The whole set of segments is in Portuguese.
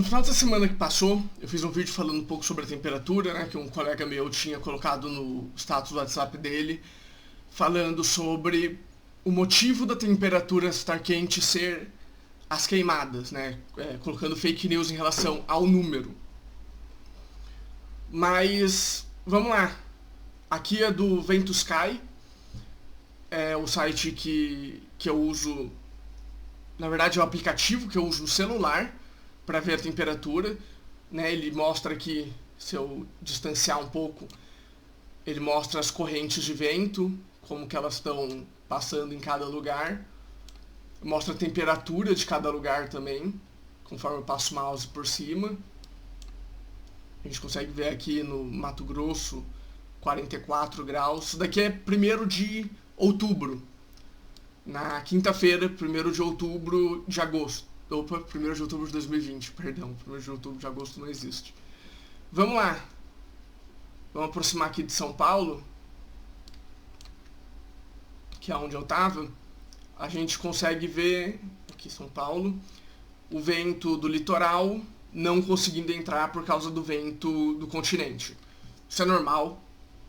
No final dessa semana que passou, eu fiz um vídeo falando um pouco sobre a temperatura, né, que um colega meu tinha colocado no status do WhatsApp dele, falando sobre o motivo da temperatura estar quente ser as queimadas, né, colocando fake news em relação ao número. Mas, vamos lá. Aqui é do Ventusky, é o site que eu uso, na verdade é o aplicativo que eu uso no celular para ver a temperatura, né? Ele mostra aqui, se eu distanciar um pouco, ele mostra as correntes de vento, como que elas estão passando em cada lugar, mostra a temperatura de cada lugar também, conforme eu passo o mouse por cima. A gente consegue ver aqui no Mato Grosso 44 graus. Isso daqui é 1º de outubro. Na quinta-feira, 1º de outubro de agosto. Opa, 1º de outubro de 2020, perdão. 1º de outubro de agosto não existe. Vamos lá. Vamos aproximar aqui de São Paulo, que é onde eu tava. A gente consegue ver, aqui São Paulo, o vento do litoral não conseguindo entrar por causa do vento do continente. Isso é normal.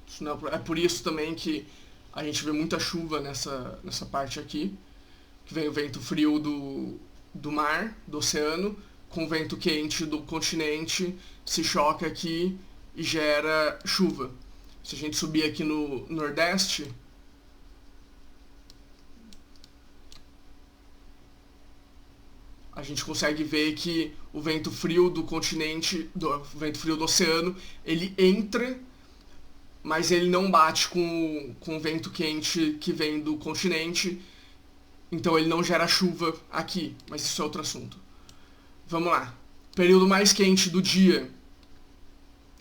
Isso não é por isso também que a gente vê muita chuva nessa parte aqui, que vem o vento frio do mar, do oceano, com o vento quente do continente, se choca aqui e gera chuva. Se a gente subir aqui no Nordeste, a gente consegue ver que o vento frio do continente, o vento frio do oceano, ele entra, mas ele não bate com o vento quente que vem do continente, então ele não gera chuva aqui, mas isso é outro assunto. Vamos lá. O período mais quente do dia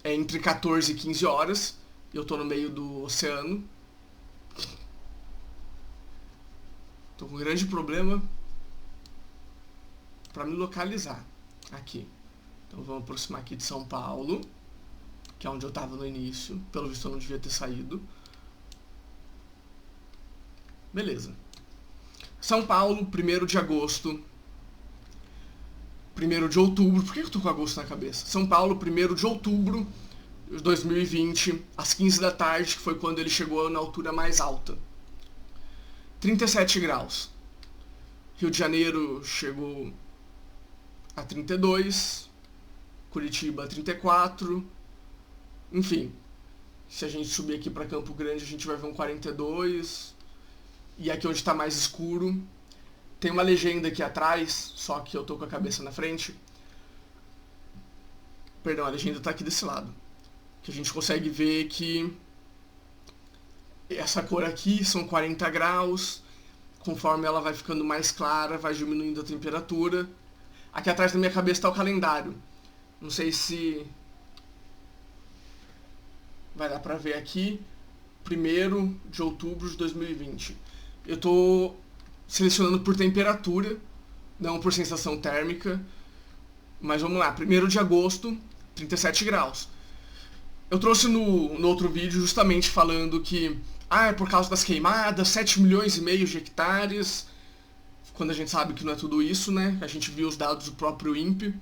é entre 14 e 15 horas, eu tô no meio do oceano. Tô com um grande problema para me localizar aqui. Então vamos aproximar aqui de São Paulo, que é onde eu estava no início. Pelo visto eu não devia ter saído. Beleza. São Paulo, 1º de agosto. 1º de outubro. Por que eu tô com agosto na cabeça? São Paulo, 1º de outubro de 2020, às 15 da tarde, que foi quando ele chegou na altura mais alta. 37 graus. Rio de Janeiro chegou a 32, Curitiba a 34, enfim, se a gente subir aqui para Campo Grande a gente vai ver um 42, e aqui onde está mais escuro, tem uma legenda aqui atrás, só que eu tô com a cabeça na frente, perdão, a legenda está aqui desse lado, que a gente consegue ver que essa cor aqui são 40 graus, conforme ela vai ficando mais clara, vai diminuindo a temperatura. Aqui atrás da minha cabeça está o calendário. Não sei se vai dar pra ver aqui. 1º de outubro de 2020. Eu tô selecionando por temperatura, não por sensação térmica. Mas vamos lá. 1º de agosto, 37 graus. Eu trouxe no outro vídeo justamente falando que é por causa das queimadas, 7 milhões e meio de hectares, quando a gente sabe que não é tudo isso, né? A gente viu os dados do próprio INPE.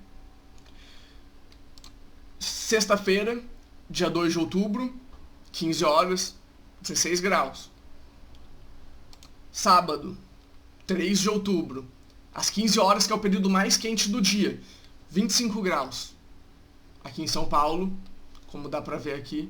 Sexta-feira, dia 2 de outubro, 15 horas, 16 graus. Sábado, 3 de outubro, às 15 horas, que é o período mais quente do dia, 25 graus. Aqui em São Paulo, como dá pra ver aqui,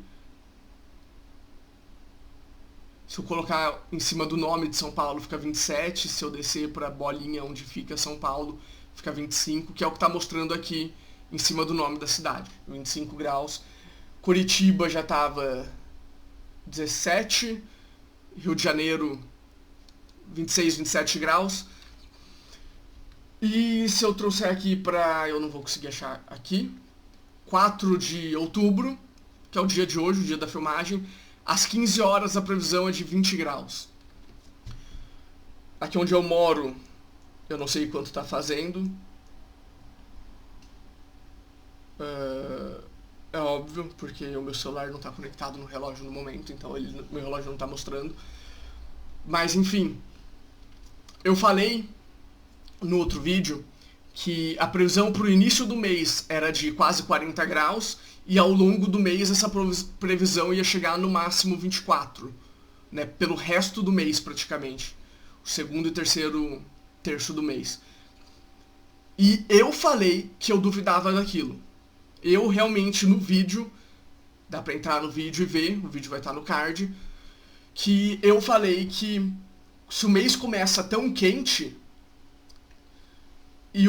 se eu colocar em cima do nome de São Paulo, fica 27. Se eu descer para a bolinha onde fica São Paulo, fica 25, que é o que está mostrando aqui em cima do nome da cidade. 25 graus. Curitiba já estava 17. Rio de Janeiro, 26, 27 graus. E se eu trouxer aqui para... eu não vou conseguir achar aqui. 4 de outubro, que é o dia de hoje, o dia da filmagem. Às 15 horas a previsão é de 20 graus. Aqui onde eu moro, eu não sei quanto está fazendo. É óbvio, porque o meu celular não está conectado no relógio no momento, então meu relógio não está mostrando. Mas enfim, eu falei no outro vídeo que a previsão para o início do mês era de quase 40 graus e ao longo do mês essa previsão ia chegar no máximo 24, né, pelo resto do mês praticamente, o segundo e terceiro terço do mês. E eu falei que eu duvidava daquilo. Eu realmente no vídeo, dá pra entrar no vídeo e ver, o vídeo vai estar no card, que eu falei que se o mês começa tão quente e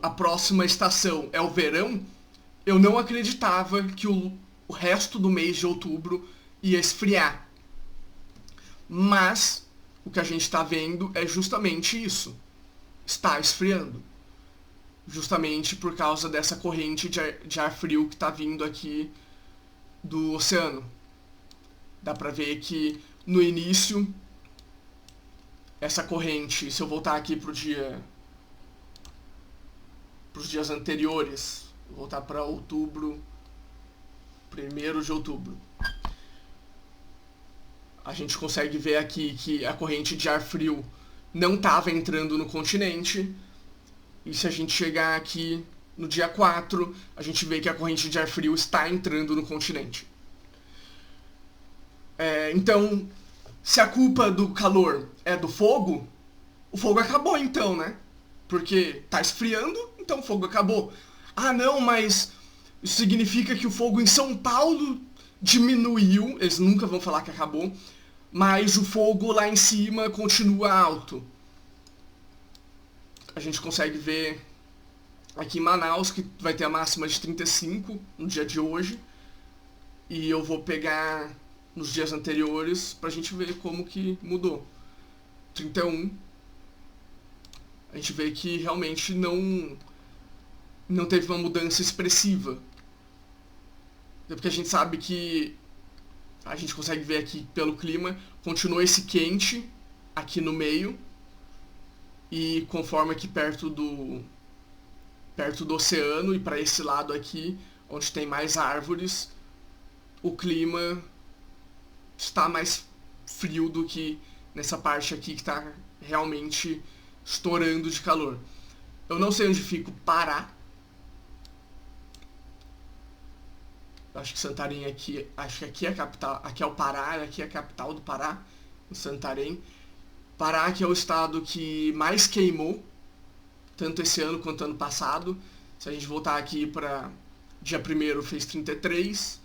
a próxima estação é o verão, eu não acreditava que o resto do mês de outubro ia esfriar. Mas o que a gente está vendo é justamente isso. Está esfriando. Justamente por causa dessa corrente de ar frio que está vindo aqui do oceano. Dá pra ver que no início, essa corrente, se eu voltar aqui pros dias anteriores, vou voltar para outubro, 1º de outubro, a gente consegue ver aqui que a corrente de ar frio não estava entrando no continente. E se a gente chegar aqui no dia 4, a gente vê que a corrente de ar frio está entrando no continente. Então, se a culpa do calor é do fogo, o fogo acabou então, né? Porque tá esfriando, então o fogo acabou. Ah não, mas isso significa que o fogo em São Paulo diminuiu, eles nunca vão falar que acabou, mas o fogo lá em cima continua alto. A gente consegue ver aqui em Manaus que vai ter a máxima de 35 no dia de hoje. E eu vou pegar nos dias anteriores pra gente ver como que mudou. 31. A gente vê que realmente não teve uma mudança expressiva. Porque a gente sabe que a gente consegue ver aqui pelo clima, continua esse quente aqui no meio. E conforme aqui perto do oceano e para esse lado aqui, onde tem mais árvores, o clima está mais frio do que nessa parte aqui que está realmente estourando de calor. Eu não sei onde fica o Pará. Acho que Santarém aqui, acho que aqui é a capital, aqui é o Pará, aqui é a capital do Pará, em Santarém. Pará, que é o estado que mais queimou, tanto esse ano quanto ano passado. Se a gente voltar aqui para dia 1º fez 33,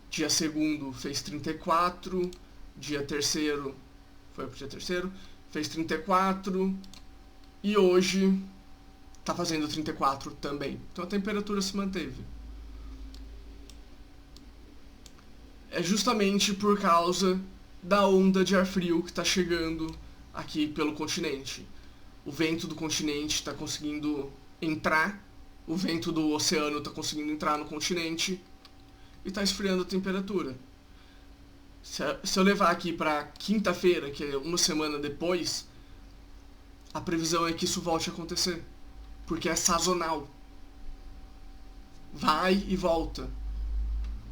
dia 2º fez 34, dia 3º, foi pro dia 3º, fez 34 e hoje tá fazendo 34 também. Então a temperatura se manteve. É justamente por causa da onda de ar frio que está chegando aqui pelo continente. O vento do continente está conseguindo entrar, o vento do oceano está conseguindo entrar no continente e está esfriando a temperatura. Se eu levar aqui para quinta-feira, que é uma semana depois, a previsão é que isso volte a acontecer, porque é sazonal. Vai e volta.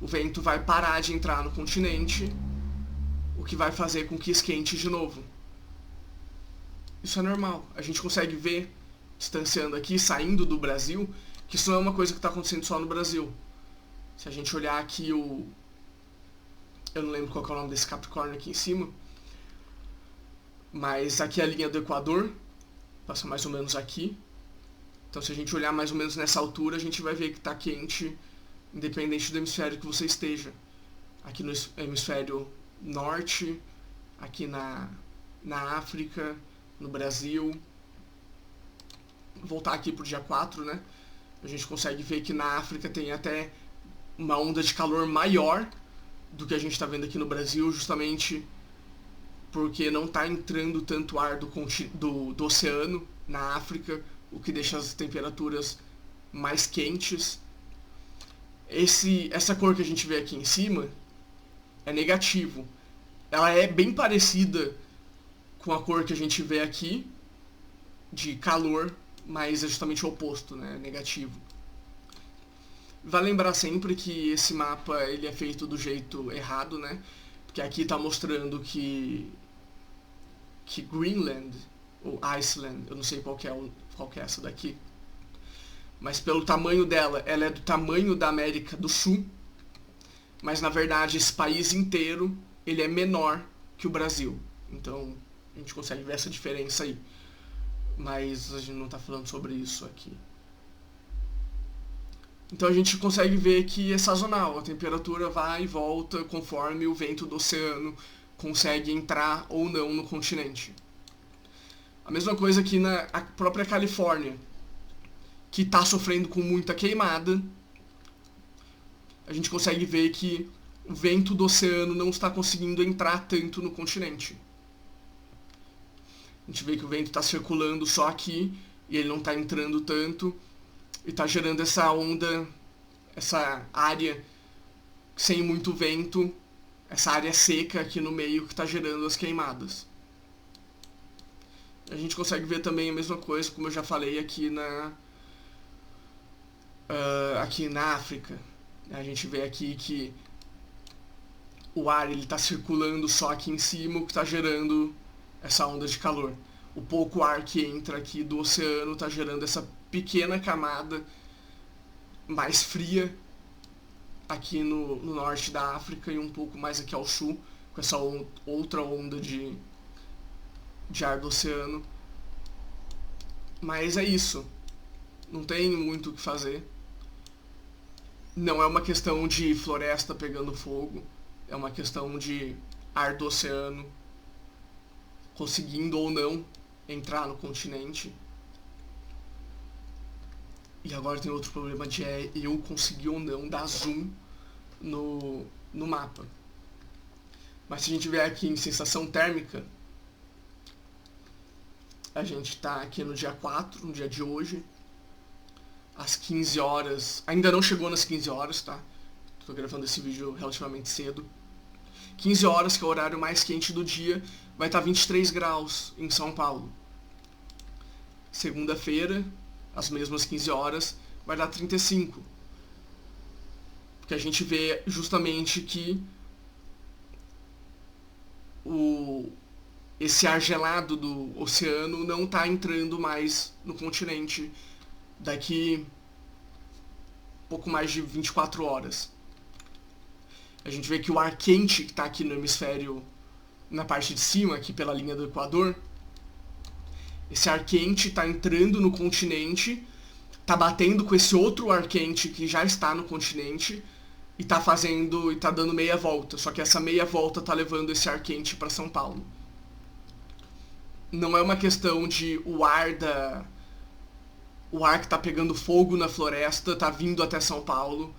O vento vai parar de entrar no continente, o que vai fazer com que esquente de novo. Isso é normal. A gente consegue ver, distanciando aqui, saindo do Brasil, que isso não é uma coisa que está acontecendo só no Brasil. Se a gente olhar aqui eu não lembro qual é o nome desse Capricórnio aqui em cima, mas aqui é a linha do Equador, passa mais ou menos aqui. Então se a gente olhar mais ou menos nessa altura, a gente vai ver que está quente, independente do hemisfério que você esteja. Aqui no hemisfério norte, aqui na África, no Brasil. Vou voltar aqui pro dia 4, né? A gente consegue ver que na África tem até uma onda de calor maior do que a gente está vendo aqui no Brasil, justamente porque não está entrando tanto ar do oceano na África, o que deixa as temperaturas mais quentes. Essa cor que a gente vê aqui em cima é negativo. Ela é bem parecida com a cor que a gente vê aqui, de calor, mas é justamente o oposto, né? Negativo. Vale lembrar sempre que esse mapa ele é feito do jeito errado, né? Porque aqui está mostrando que Greenland, ou Iceland, eu não sei qual qual que é essa daqui. Mas pelo tamanho dela, ela é do tamanho da América do Sul. Mas na verdade esse país inteiro, ele é menor que o Brasil. Então a gente consegue ver essa diferença aí. Mas a gente não está falando sobre isso aqui. Então a gente consegue ver que é sazonal. A temperatura vai e volta conforme o vento do oceano consegue entrar ou não no continente. A mesma coisa aqui na própria Califórnia, que está sofrendo com muita queimada. A gente consegue ver que o vento do oceano não está conseguindo entrar tanto no continente. A gente vê que o vento está circulando só aqui e ele não está entrando tanto e está gerando essa onda, essa área sem muito vento, essa área seca aqui no meio que está gerando as queimadas. A gente consegue ver também a mesma coisa, como eu já falei, aqui na África. A gente vê aqui que o ar está circulando só aqui em cima, o que está gerando essa onda de calor. O pouco ar que entra aqui do oceano está gerando essa pequena camada mais fria aqui no norte da África e um pouco mais aqui ao sul, com essa outra onda de ar do oceano. Mas é isso. Não tem muito o que fazer. Não é uma questão de floresta pegando fogo. É uma questão de ar do oceano conseguindo ou não entrar no continente. E agora tem outro problema de eu conseguir ou não dar zoom no mapa. Mas se a gente vier aqui em sensação térmica, a gente está aqui no dia 4, no dia de hoje, às 15 horas. Ainda não chegou nas 15 horas, tá? Estou gravando esse vídeo relativamente cedo. 15 horas, que é o horário mais quente do dia, vai estar 23 graus em São Paulo. Segunda-feira, às mesmas 15 horas, vai dar 35. Porque a gente vê justamente que esse ar gelado do oceano não está entrando mais no continente daqui pouco mais de 24 horas. A gente vê que o ar quente que está aqui no hemisfério, na parte de cima, aqui pela linha do Equador, esse ar quente está entrando no continente, está batendo com esse outro ar quente que já está no continente e está dando meia volta. Só que essa meia volta está levando esse ar quente para São Paulo. Não é uma questão de o ar que está pegando fogo na floresta está vindo até São Paulo,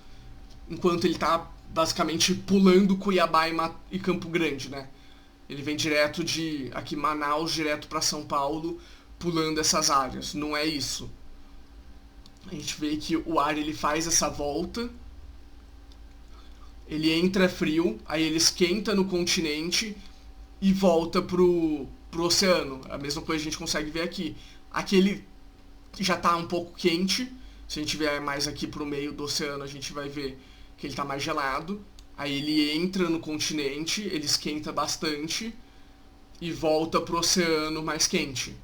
enquanto ele está basicamente pulando Cuiabá e Campo Grande, né? Ele vem direto de aqui Manaus, direto para São Paulo, pulando essas áreas. Não é isso. A gente vê que o ar ele faz essa volta, ele entra frio, aí ele esquenta no continente e volta pro oceano. A mesma coisa a gente consegue ver aqui. Aqui ele já está um pouco quente. Se a gente vier mais aqui pro meio do oceano, a gente vai ver que ele está mais gelado. Aí ele entra no continente, ele esquenta bastante e volta pro oceano mais quente.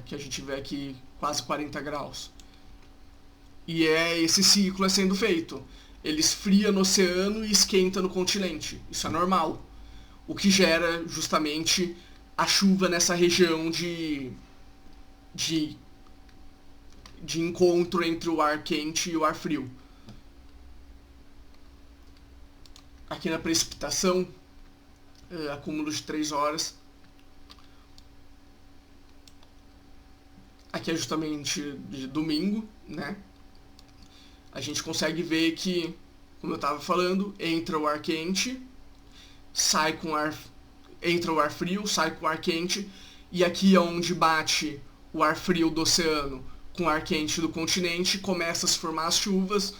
Que a gente vê aqui quase 40 graus. E esse ciclo é sendo feito. Ele esfria no oceano e esquenta no continente. Isso é normal. O que gera justamente a chuva nessa região de encontro entre o ar quente e o ar frio. Aqui na precipitação, acúmulo de 3 horas. Aqui é justamente de domingo, né? A gente consegue ver que, como eu estava falando, entra o ar quente, entra o ar frio, sai com o ar quente, e aqui é onde bate o ar frio do oceano com o ar quente do continente, começa a se formar as chuvas,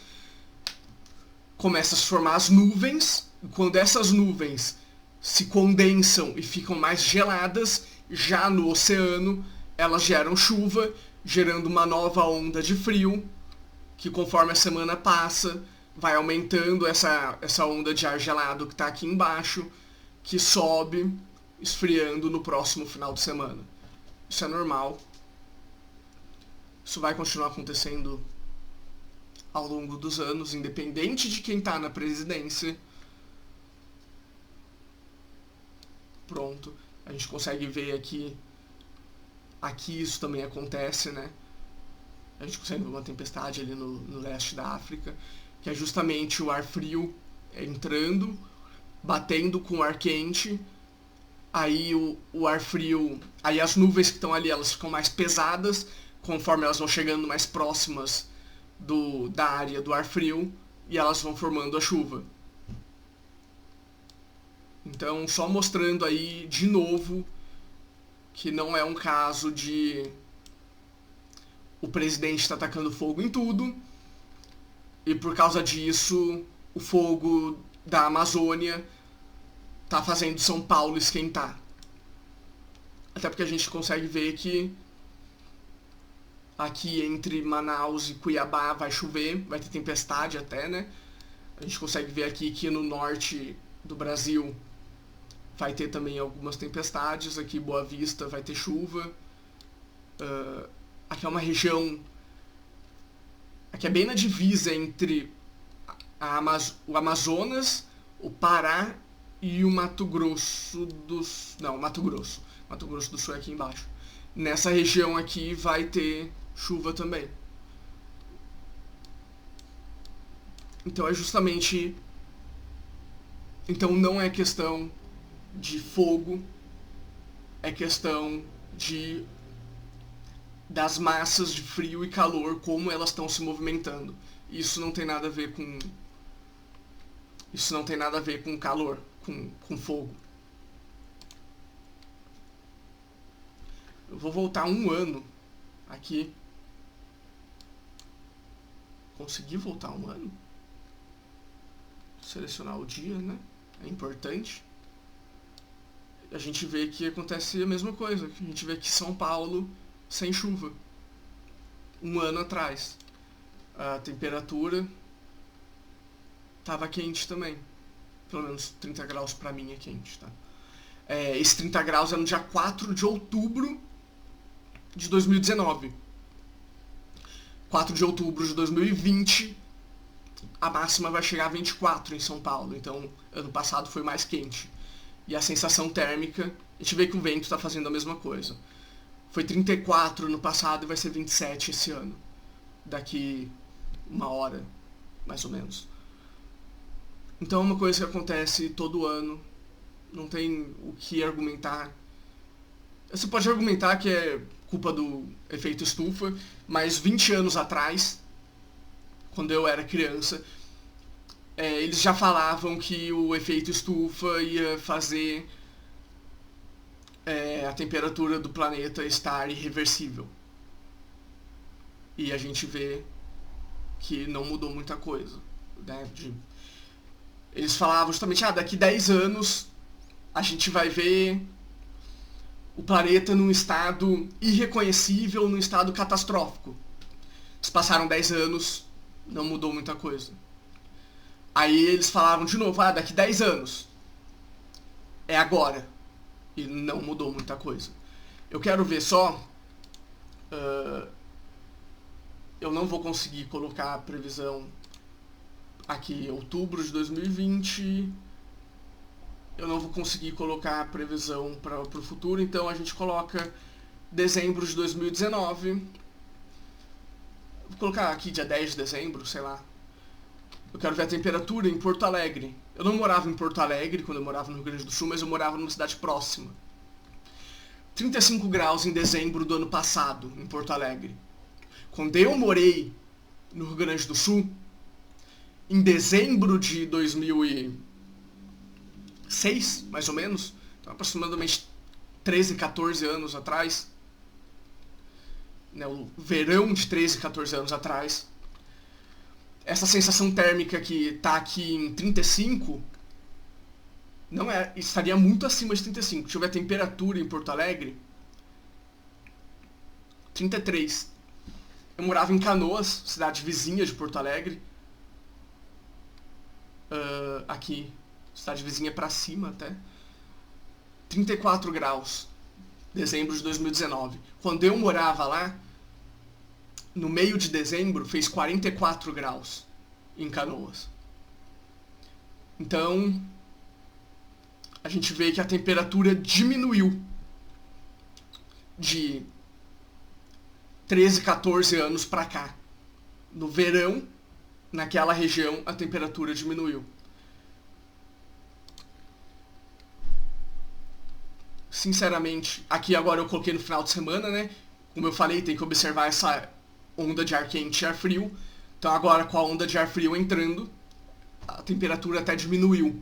começa a se formar as nuvens, e quando essas nuvens se condensam e ficam mais geladas, já no oceano, elas geram chuva, gerando uma nova onda de frio, que conforme a semana passa, vai aumentando essa onda de ar gelado que está aqui embaixo, que sobe, esfriando no próximo final de semana. Isso é normal, Isso vai continuar acontecendo ao longo dos anos, independente de quem tá na presidência. Pronto. A gente consegue ver aqui isso também acontece, né? A gente consegue ver uma tempestade ali no leste da África, que é justamente o ar frio entrando, batendo com o ar quente. Aí o ar frio, aí as nuvens que estão ali, elas ficam mais pesadas conforme elas vão chegando mais próximas da área do ar frio, e elas vão formando a chuva. Então, só mostrando aí de novo que não é um caso de o presidente está atacando fogo em tudo, e por causa disso o fogo da Amazônia tá fazendo São Paulo esquentar. Até porque a gente consegue ver que aqui entre Manaus e Cuiabá vai chover, vai ter tempestade até, né? A gente consegue ver aqui que no norte do Brasil vai ter também algumas tempestades. Aqui Boa Vista vai ter chuva. Aqui é uma região... Aqui é bem na divisa entre o Amazonas, o Pará e o Mato Grosso do... Não, Mato Grosso. Mato Grosso do Sul é aqui embaixo. Nessa região aqui vai ter chuva também. Então é justamente... Então não é questão de fogo, é questão das massas de frio e calor, como elas estão se movimentando. Isso não tem nada a ver com... Isso não tem nada a ver com calor, com fogo. Eu vou voltar um ano aqui. Consegui voltar um ano? Selecionar o dia, né? É importante. A gente vê que acontece a mesma coisa. A gente vê que São Paulo sem chuva. Um ano atrás. A temperatura tava quente também. Pelo menos 30 graus pra mim é quente, tá? Esse 30 graus é no dia 4 de outubro de 2019. 4 de outubro de 2020, a máxima vai chegar a 24 em São Paulo. Então, ano passado foi mais quente. E a sensação térmica, a gente vê que o vento está fazendo a mesma coisa. Foi 34 no passado e vai ser 27 esse ano. Daqui uma hora, mais ou menos. Então é uma coisa que acontece todo ano. Não tem o que argumentar. Você pode argumentar que é culpa do efeito estufa, mas 20 anos atrás, quando eu era criança, eles já falavam que o efeito estufa ia fazer a temperatura do planeta estar irreversível. E a gente vê que não mudou muita coisa, né? Eles falavam justamente, daqui 10 anos a gente vai ver o planeta num estado irreconhecível, num estado catastrófico. Eles passaram 10 anos, não mudou muita coisa. Aí eles falavam de novo, daqui 10 anos. É agora. E não mudou muita coisa. Eu quero ver só... eu não vou conseguir colocar a previsão aqui, outubro de 2020... Eu não vou conseguir colocar a previsão para o futuro, então a gente coloca dezembro de 2019. Vou colocar aqui dia 10 de dezembro, sei lá. Eu quero ver a temperatura em Porto Alegre. Eu não morava em Porto Alegre quando eu morava no Rio Grande do Sul, mas eu morava numa cidade próxima. 35 graus em dezembro do ano passado, em Porto Alegre. Quando eu morei no Rio Grande do Sul, em dezembro de 2006, mais ou menos, então, aproximadamente 13, 14 anos atrás, né, o verão de 13, 14 anos atrás, essa sensação térmica que está aqui em 35, estaria muito acima de 35. Deixa eu ver a temperatura em Porto Alegre. 33. Eu morava em Canoas, cidade vizinha de Porto Alegre. Aqui, cidade vizinha pra cima até. 34 graus. Dezembro de 2019. Quando eu morava lá, no meio de dezembro, fez 44 graus em Canoas. Então, a gente vê que a temperatura diminuiu de 13, 14 anos para cá. No verão, naquela região, a temperatura diminuiu. Sinceramente, aqui agora eu coloquei no final de semana, né? Como eu falei, tem que observar essa onda de ar quente e ar frio. Então agora com a onda de ar frio entrando, a temperatura até diminuiu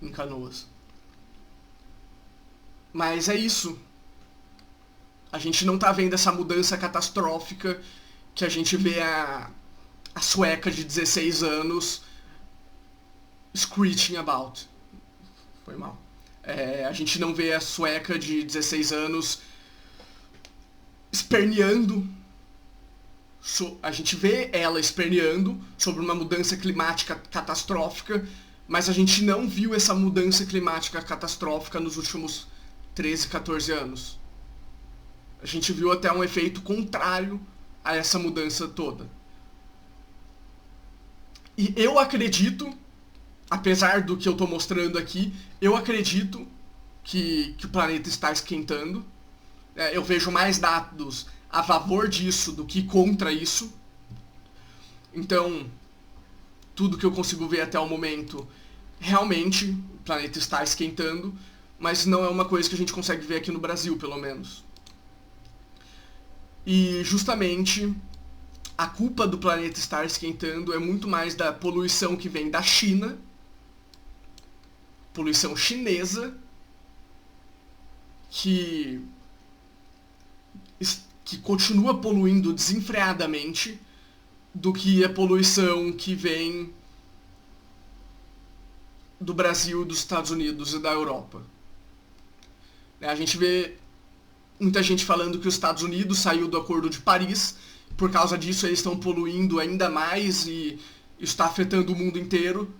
em Canoas. Mas é isso. A gente não tá vendo essa mudança catastrófica que a gente vê a sueca de 16 anos screeching about. Foi mal. A gente não vê a sueca de 16 anos esperneando. A gente vê ela esperneando sobre uma mudança climática catastrófica, mas a gente não viu essa mudança climática catastrófica nos últimos 13, 14 anos. A gente viu até um efeito contrário a essa mudança toda. E eu acredito, apesar do que eu estou mostrando aqui, eu acredito que o planeta está esquentando. Eu vejo mais dados a favor disso do que contra isso. Então, tudo que eu consigo ver até o momento, realmente o planeta está esquentando, mas não é uma coisa que a gente consegue ver aqui no Brasil, pelo menos. E justamente a culpa do planeta estar esquentando é muito mais da poluição que vem da China, poluição chinesa, que continua poluindo desenfreadamente, do que a poluição que vem do Brasil, dos Estados Unidos e da Europa. A gente vê muita gente falando que os Estados Unidos saiu do Acordo de Paris, por causa disso eles estão poluindo ainda mais e isso está afetando o mundo inteiro.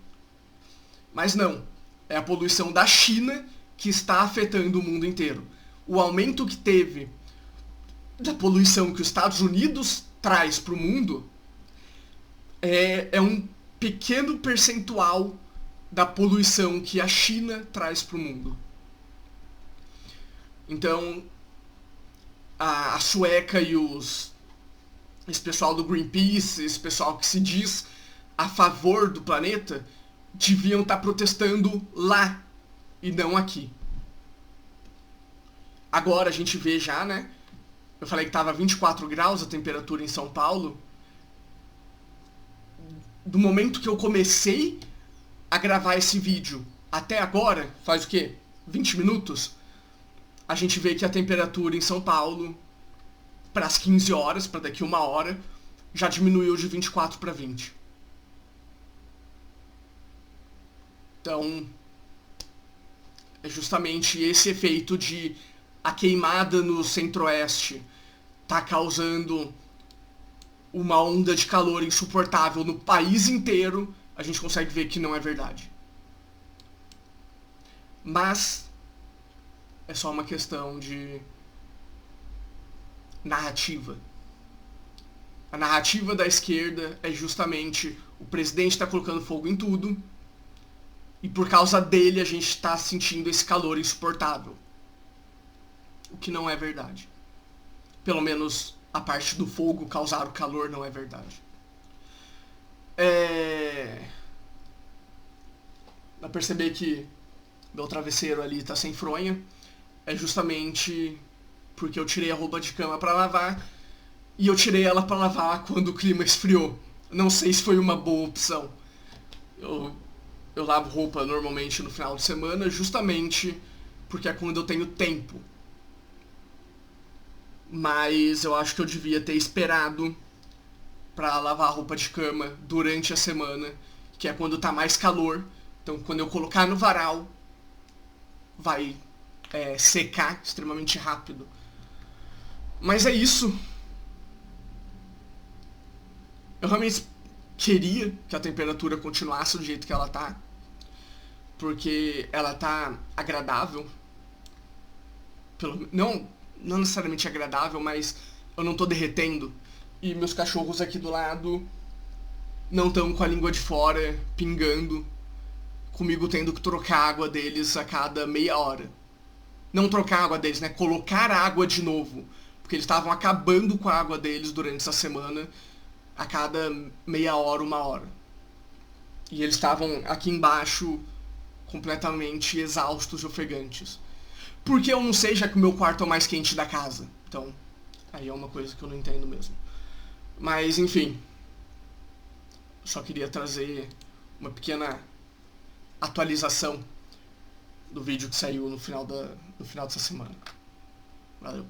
Mas não, é a poluição da China que está afetando o mundo inteiro. O aumento que teve da poluição que os Estados Unidos traz para o mundo é um pequeno percentual da poluição que a China traz para o mundo. Então, a sueca e esse pessoal do Greenpeace, esse pessoal que se diz a favor do planeta, deviam estar protestando lá e não aqui. Agora a gente vê já, né? Eu falei que estava 24 graus a temperatura em São Paulo. Do momento que eu comecei a gravar esse vídeo até agora, faz o quê? 20 minutos? A gente vê que a temperatura em São Paulo, para as 15 horas, para daqui uma hora, já diminuiu de 24 para 20. Então, é justamente esse efeito de a queimada no centro-oeste tá causando uma onda de calor insuportável no país inteiro, a gente consegue ver que não é verdade. Mas é só uma questão de narrativa. A narrativa da esquerda é justamente o presidente está colocando fogo em tudo e por causa dele a gente está sentindo esse calor insuportável. O que não é verdade. Pelo menos a parte do fogo causar o calor não é verdade. Dá pra perceber que meu travesseiro ali tá sem fronha. É justamente porque eu tirei a roupa de cama pra lavar e eu tirei ela pra lavar quando o clima esfriou. Não sei se foi uma boa opção. Eu lavo roupa normalmente no final de semana justamente porque é quando eu tenho tempo. Mas eu acho que eu devia ter esperado pra lavar a roupa de cama durante a semana, que é quando tá mais calor. Então quando eu colocar no varal, vai secar extremamente rápido. Mas é isso. Eu realmente queria que a temperatura continuasse do jeito que ela tá, porque ela tá agradável. Não necessariamente agradável, mas eu não tô derretendo. E meus cachorros aqui do lado não estão com a língua de fora, pingando, comigo tendo que trocar a água deles a cada meia hora. Não trocar a água deles, né? Colocar água de novo. Porque eles estavam acabando com a água deles durante essa semana a cada meia hora, uma hora. E eles estavam aqui embaixo completamente exaustos e ofegantes. Por que eu não sei, já que o meu quarto é o mais quente da casa? Então, aí é uma coisa que eu não entendo mesmo. Mas, enfim. Só queria trazer uma pequena atualização do vídeo que saiu no final dessa semana. Valeu.